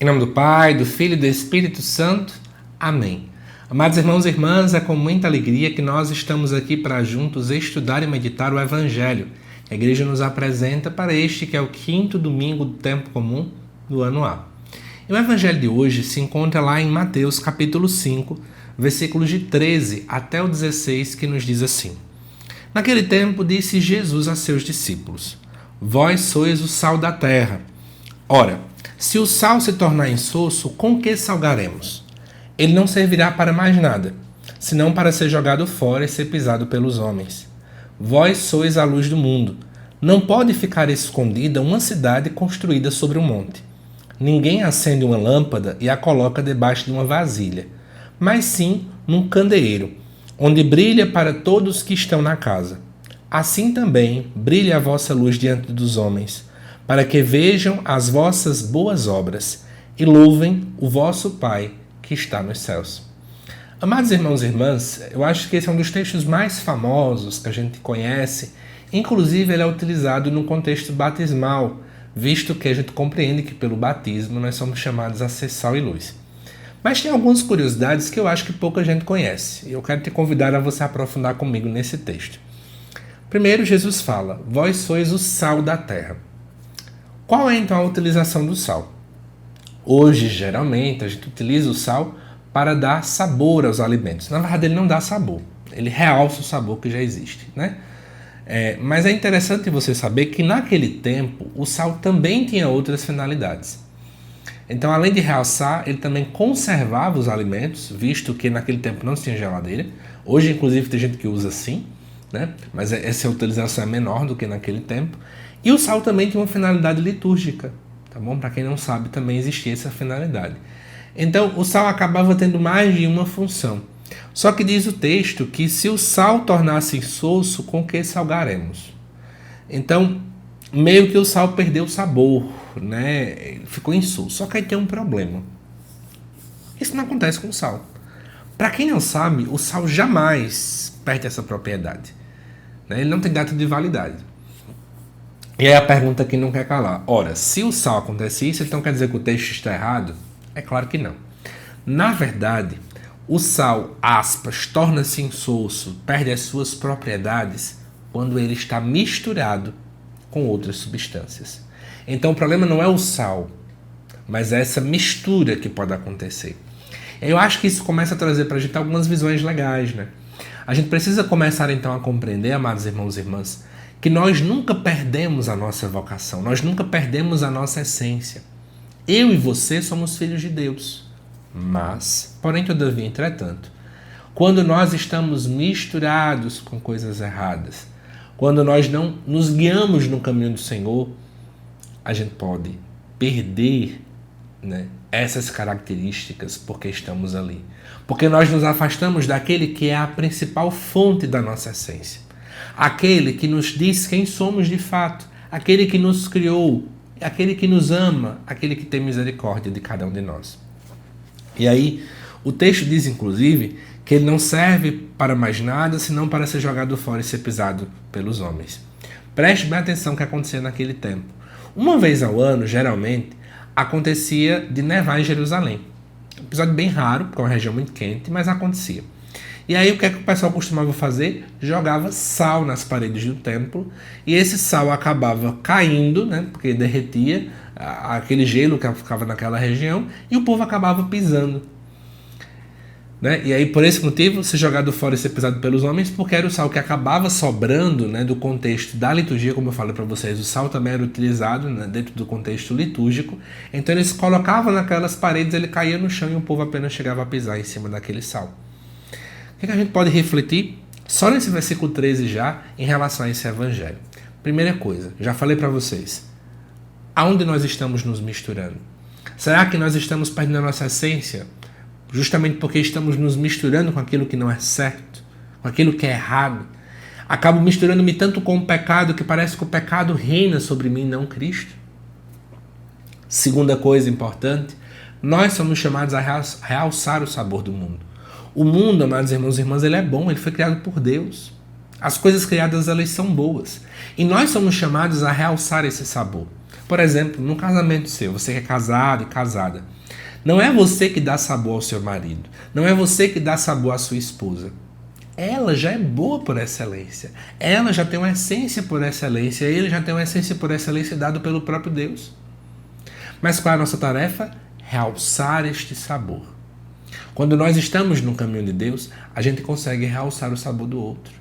Em nome do Pai, do Filho e do Espírito Santo. Amém. Amados irmãos e irmãs, é com muita alegria que nós estamos aqui para juntos estudar e meditar o Evangelho. A igreja nos apresenta para este que é o 5º domingo do tempo comum do ano A. E o Evangelho de hoje se encontra lá em Mateus capítulo 5, versículos de 13 até o 16, que nos diz assim: Naquele tempo disse Jesus a seus discípulos: Vós sois o sal da terra. Ora, se o sal se tornar insosso, com que salgaremos? Ele não servirá para mais nada, senão para ser jogado fora e ser pisado pelos homens. Vós sois a luz do mundo. Não pode ficar escondida uma cidade construída sobre um monte. Ninguém acende uma lâmpada e a coloca debaixo de uma vasilha, mas sim num candeeiro, onde brilha para todos que estão na casa. Assim também brilhe a vossa luz diante dos homens, para que vejam as vossas boas obras e louvem o vosso Pai que está nos céus. Amados irmãos e irmãs, eu acho que esse é um dos textos mais famosos que a gente conhece. Inclusive, ele é utilizado no contexto batismal, visto que a gente compreende que pelo batismo nós somos chamados a ser sal e luz. Mas tem algumas curiosidades que eu acho que pouca gente conhece, e eu quero te convidar a você aprofundar comigo nesse texto. Primeiro, Jesus fala: Vós sois o sal da terra. Qual é então a utilização do sal? Hoje, geralmente, a gente utiliza o sal para dar sabor aos alimentos. Na verdade, ele não dá sabor, ele realça o sabor que já existe, né? Mas é interessante você saber que naquele tempo o sal também tinha outras finalidades. Então, além de realçar, ele também conservava os alimentos, visto que naquele tempo não se tinha geladeira. Hoje, inclusive, tem gente que usa sim, né? Mas essa utilização é menor do que naquele tempo. E o sal também tinha uma finalidade litúrgica, tá bom? Para quem não sabe, também existia essa finalidade. Então, o sal acabava tendo mais de uma função. Só que diz o texto que se o sal tornasse insosso, com que salgaremos? Então, meio que o sal perdeu o sabor, né? Ficou insosso. Só que aí tem um problema. Isso não acontece com o sal. Para quem não sabe, o sal jamais perde essa propriedade, né? Ele não tem data de validade. E aí a pergunta que não quer calar: ora, se o sal acontece isso, então quer dizer que o texto está errado? É claro que não. Na verdade, o sal, aspas, torna-se insosso, perde as suas propriedades quando ele está misturado com outras substâncias. Então o problema não é o sal, mas é essa mistura que pode acontecer. Eu acho que isso começa a trazer para a gente algumas visões legais, né? A gente precisa começar então a compreender, amados irmãos e irmãs, que nós nunca perdemos a nossa vocação, nós nunca perdemos a nossa essência. Eu e você somos filhos de Deus. Mas, porém, todavia, entretanto, quando nós estamos misturados com coisas erradas, quando nós não nos guiamos no caminho do Senhor, a gente pode perder, né, essas características porque estamos ali. Porque nós nos afastamos daquele que é a principal fonte da nossa essência. Aquele que nos diz quem somos de fato, aquele que nos criou, aquele que nos ama, aquele que tem misericórdia de cada um de nós. E aí, o texto diz, inclusive, que ele não serve para mais nada, senão para ser jogado fora e ser pisado pelos homens. Preste bem atenção no que acontecia naquele tempo. Uma vez ao ano, geralmente, acontecia de nevar em Jerusalém. Um episódio bem raro, porque é uma região muito quente, mas acontecia. E aí o que é que o pessoal costumava fazer? Jogava sal nas paredes do templo, e esse sal acabava caindo, né, porque derretia aquele gelo que ficava naquela região, e o povo acabava pisando, né? E aí por esse motivo ser jogado fora e ser pisado pelos homens, porque era o sal que acabava sobrando, né, do contexto da liturgia. Como eu falei para vocês, o sal também era utilizado, né, dentro do contexto litúrgico. Então eles colocavam naquelas paredes, ele caía no chão e o povo apenas chegava a pisar em cima daquele sal. O que a gente pode refletir só nesse versículo 13 já em relação a esse evangelho? Primeira coisa, já falei para vocês, aonde nós estamos nos misturando? Será que nós estamos perdendo a nossa essência justamente porque estamos nos misturando com aquilo que não é certo, com aquilo que é errado? Acabo misturando-me tanto com o pecado que parece que o pecado reina sobre mim, não Cristo. Segunda coisa importante, nós somos chamados a realçar o sabor do mundo. O mundo, amados irmãos e irmãs, ele é bom, ele foi criado por Deus. As coisas criadas, elas são boas. E nós somos chamados a realçar esse sabor. Por exemplo, num casamento seu, você que é casado e casada, não é você que dá sabor ao seu marido, não é você que dá sabor à sua esposa. Ela já é boa por excelência, ela já tem uma essência por excelência, ele já tem uma essência por excelência dado pelo próprio Deus. Mas qual é a nossa tarefa? Realçar este sabor. Quando nós estamos no caminho de Deus, a gente consegue realçar o sabor do outro.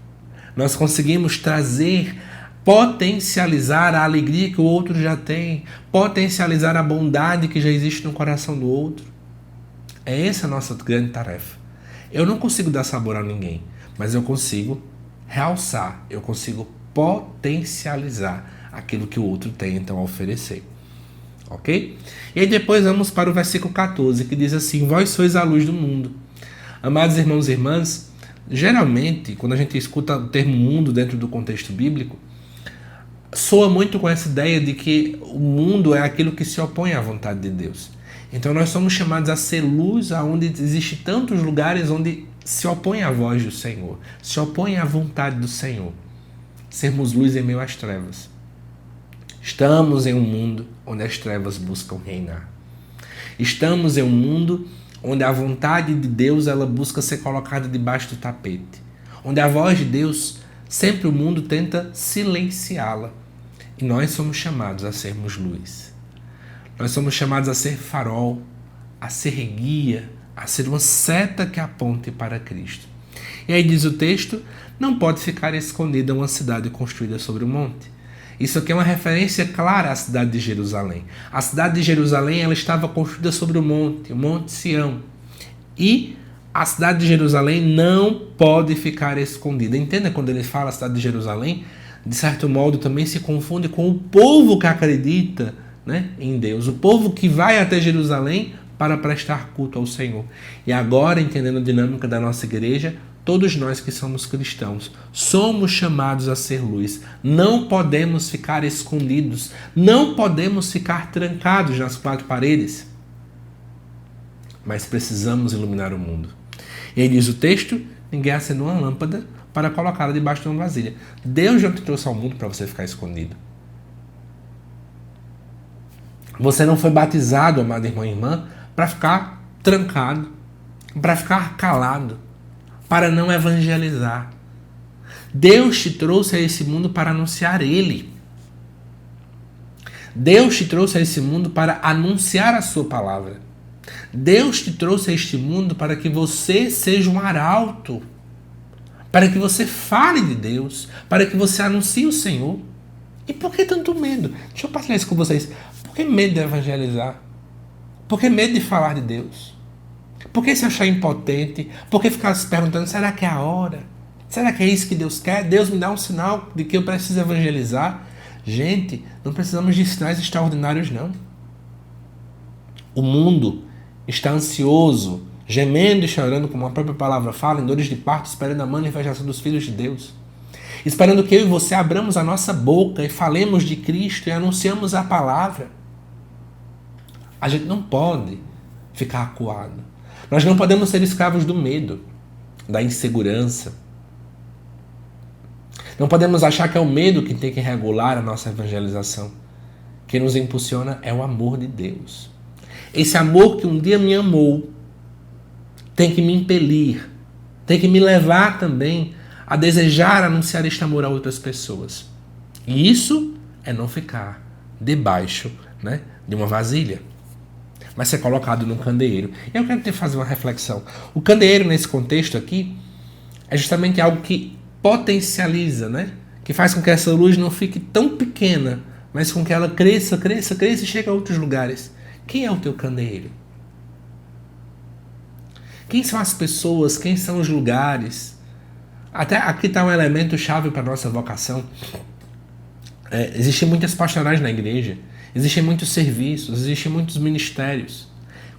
Nós conseguimos trazer, potencializar a alegria que o outro já tem, potencializar a bondade que já existe no coração do outro. É essa a nossa grande tarefa. Eu não consigo dar sabor a ninguém, mas eu consigo realçar, eu consigo potencializar aquilo que o outro tem então a oferecer. Ok? E aí depois vamos para o versículo 14, que diz assim: vós sois a luz do mundo. Amados irmãos e irmãs, geralmente, quando a gente escuta o termo mundo dentro do contexto bíblico, soa muito com essa ideia de que o mundo é aquilo que se opõe à vontade de Deus. Então nós somos chamados a ser luz aonde existe tantos lugares onde se opõe à voz do Senhor, se opõe à vontade do Senhor. Sermos luz em meio às trevas. Estamos em um mundo onde as trevas buscam reinar. Estamos em um mundo onde a vontade de Deus ela busca ser colocada debaixo do tapete. Onde a voz de Deus, sempre o mundo tenta silenciá-la. E nós somos chamados a sermos luz. Nós somos chamados a ser farol, a ser guia, a ser uma seta que aponte para Cristo. E aí diz o texto, não pode ficar escondida uma cidade construída sobre o monte. Isso aqui é uma referência clara à cidade de Jerusalém. A cidade de Jerusalém ela estava construída sobre o Monte Sião. E a cidade de Jerusalém não pode ficar escondida. Entenda quando ele fala a cidade de Jerusalém, de certo modo também se confunde com o povo que acredita, né, em Deus. O povo que vai até Jerusalém para prestar culto ao Senhor. E agora, entendendo a dinâmica da nossa igreja, todos nós que somos cristãos somos chamados a ser luz. Não podemos ficar escondidos. Não podemos ficar trancados nas quatro paredes. Mas precisamos iluminar o mundo. E aí diz o texto, ninguém acendeu uma lâmpada para colocá-la debaixo de uma vasilha. Deus já te trouxe ao mundo para você ficar escondido. Você não foi batizado, amado irmão e irmã, para ficar trancado, para ficar calado, para não evangelizar. Deus te trouxe a esse mundo para anunciar Ele. Deus te trouxe a esse mundo para anunciar a sua palavra. Deus te trouxe a este mundo para que você seja um arauto, para que você fale de Deus, para que você anuncie o Senhor. E por que tanto medo? Deixa eu partilhar isso com vocês. Por que medo de evangelizar? Por que medo de falar de Deus? Por que se achar impotente? Por que ficar se perguntando, será que é a hora? Será que é isso que Deus quer? Deus me dá um sinal de que eu preciso evangelizar? Gente, não precisamos de sinais extraordinários, não. O mundo está ansioso, gemendo e chorando, como a própria palavra fala, em dores de parto, esperando a manifestação dos filhos de Deus. Esperando que eu e você abramos a nossa boca e falemos de Cristo e anunciamos a palavra. A gente não pode ficar acuado. Nós não podemos ser escravos do medo, da insegurança. Não podemos achar que é o medo que tem que regular a nossa evangelização. Quem nos impulsiona é o amor de Deus. Esse amor que um dia me amou tem que me impelir, tem que me levar também a desejar anunciar este amor a outras pessoas. E isso é não ficar debaixo, né, de uma vasilha, mas ser colocado num candeeiro. E eu quero fazer uma reflexão. O candeeiro, nesse contexto aqui, é justamente algo que potencializa, né, que faz com que essa luz não fique tão pequena, mas com que ela cresça, cresça, cresça e chegue a outros lugares. Quem é o teu candeeiro? Quem são as pessoas? Quem são os lugares? Até aqui está um elemento chave para a nossa vocação. Existem muitas pastorais na igreja, existem muitos serviços, existem muitos ministérios.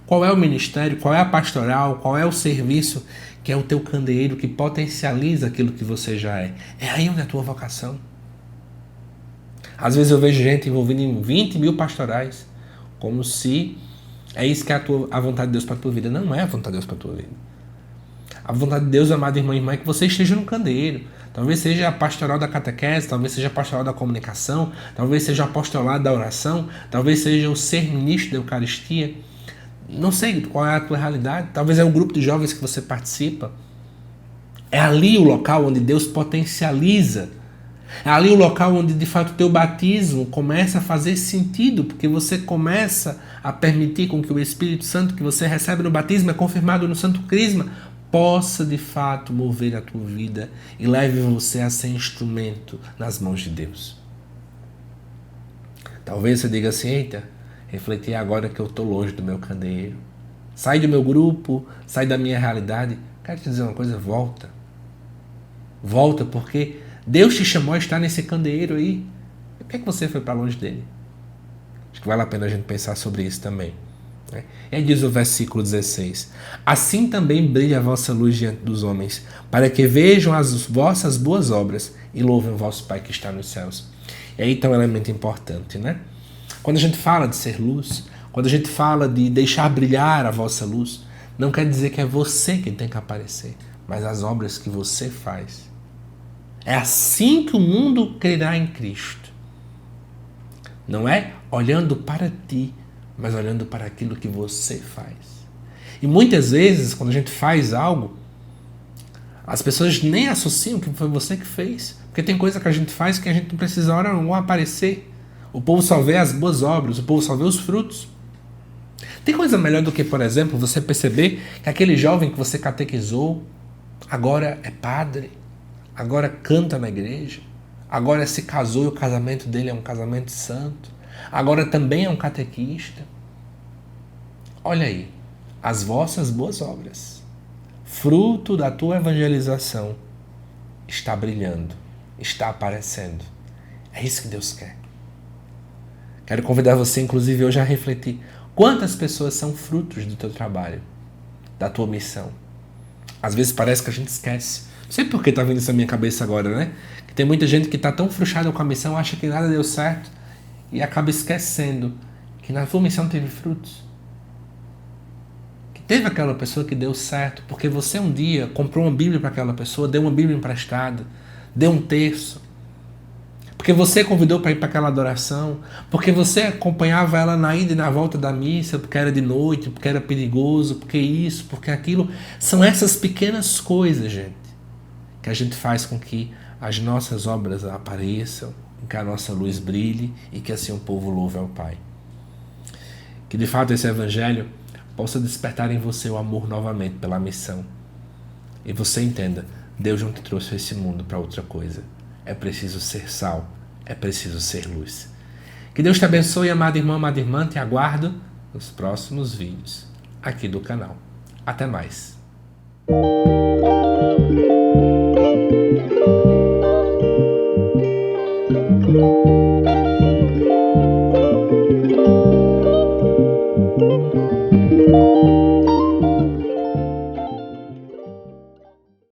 Qual é o ministério? Qual é a pastoral? Qual é o serviço que é o teu candeeiro, que potencializa aquilo que você já é? É aí onde é a tua vocação. Às vezes eu vejo gente envolvida em 20 mil pastorais, como se é isso que é a vontade de Deus para a tua vida. Não é a vontade de Deus para a tua vida. A vontade de Deus, amado irmão e irmã, é que você esteja no candeeiro. Talvez seja a pastoral da catequese, talvez seja a pastoral da comunicação, talvez seja o apostolado da oração, talvez seja o ser ministro da Eucaristia. Não sei qual é a tua realidade. Talvez é um grupo de jovens que você participa. É ali o local onde Deus potencializa. É ali o local onde de fato o teu batismo começa a fazer sentido, porque você começa a permitir com que o Espírito Santo que você recebe no batismo, é confirmado no Santo Crisma, possa de fato mover a tua vida e leve você a ser instrumento nas mãos de Deus. Talvez você diga assim: eita, refletir agora que eu estou longe do meu candeeiro. Sai do meu grupo, sai da minha realidade. Quero te dizer uma coisa: volta. Volta, porque Deus te chamou a estar nesse candeeiro aí. Por que você foi para longe dele? Acho que vale a pena a gente pensar sobre isso também. Né? E aí diz o versículo 16: assim também brilha a vossa luz diante dos homens, para que vejam as vossas boas obras e louvem o vosso Pai que está nos céus. E aí está um elemento importante, né? Quando a gente fala de ser luz, quando a gente fala de deixar brilhar a vossa luz, não quer dizer que é você que tem que aparecer, mas as obras que você faz. É assim que o mundo crerá em Cristo. Não é olhando para ti, mas olhando para aquilo que você faz. E muitas vezes, quando a gente faz algo, as pessoas nem associam que foi você que fez. Porque tem coisa que a gente faz que a gente não precisa hora alguma aparecer. O povo só vê as boas obras, o povo só vê os frutos. Tem coisa melhor do que, por exemplo, você perceber que aquele jovem que você catequizou agora é padre, agora canta na igreja, agora se casou e o casamento dele é um casamento santo, agora também é um catequista. Olha aí, as vossas boas obras, fruto da tua evangelização, está brilhando, está aparecendo. É isso que Deus quer. Quero convidar você, inclusive, hoje a refletir. Quantas pessoas são frutos do teu trabalho, da tua missão? Às vezes parece que a gente esquece. Não sei por que está vindo isso na minha cabeça agora, né? Que tem muita gente que está tão frustrada com a missão, acha que nada deu certo e acaba esquecendo que na tua missão teve frutos. Que teve aquela pessoa que deu certo, porque você um dia comprou uma Bíblia para aquela pessoa, deu uma Bíblia emprestada, deu um terço. Porque você convidou para ir para aquela adoração, porque você acompanhava ela na ida e na volta da missa, porque era de noite, porque era perigoso, porque isso, porque aquilo. São essas pequenas coisas, gente, que a gente faz com que as nossas obras apareçam, que a nossa luz brilhe e que assim o povo louve ao Pai. Que de fato esse Evangelho possa despertar em você o amor novamente pela missão. E você entenda, Deus não te trouxe a esse mundo para outra coisa. É preciso ser sal, é preciso ser luz. Que Deus te abençoe, amado irmão, amada irmã. Te aguardo nos próximos vídeos aqui do canal. Até mais.